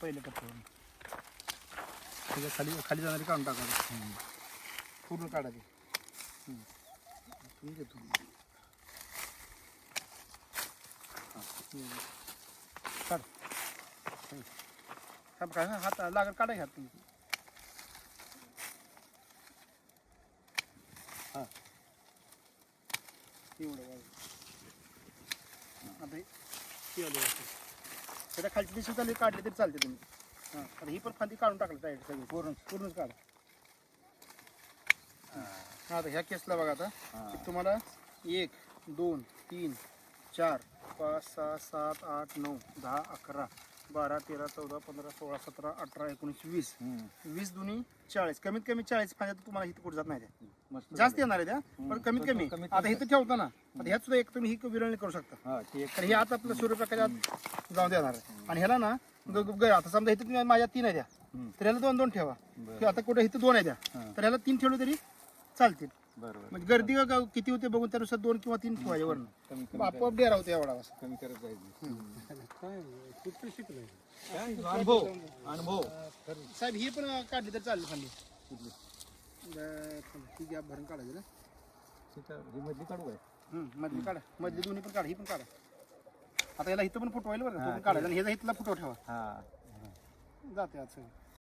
पहिले टप्प्यावर त्याच्या खाली खाली जाणारी काढून टाकायचं पूर्ण काढायची. तुम्ही घेतो काढ काय हात लागत काढा घ्या तुम्ही. हां एवढं आता हे त्याच्या खालची दिशा चालली काढली तरी चालते तुम्ही. हां आता ही पण फांदी काढून टाकलं साईड सगळी पूर्णच काढा. हां आता ह्या केसला बघा आता तुम्हाला 1 2 3 4 5 6 7 8 9 10 11 12 13 14 15 16 17 18 19 20 20 दुनी 40 कमीत कमी 40 फांद्या तुम्हाला इथं कुठं जात नाही त्या जास्त येणार आहे त्या पण कमीत कमी आता इथं ठेवता ना आता ह्यात सुद्धा एक तुम्ही ही विरळणी करू शकता. तर हे आता आपलं सूर्यप्रकाशात जाऊन देणार आहे आणि ह्याला ना आता समजा इथं तुम्ही माझ्या 3 आहे द्या तर ह्याला 2 2 ठेवा किंवा आता कुठे इथं 2 आहे द्या तर ह्याला 3 ठेवले तरी चालतील. म्हणजे गर्दी किती होते बघून त्यानुसार 2 किंवा 3 ठेवायचे वरून आपोआप डेरा होते एवढा कमी करत जायचं. अनुभव साहेब ही पण काढली तर चालली खाली ही गॅप भरून काढायची ना मधली काढू काय मधली काढा मधली दोन्ही पण काढा ही पण काढा. आता याला इथं पण फुटवायला बरं का तो पण काढायला आणि ह्याचा इथला फुटवा ठेवा जाते आज सगळं.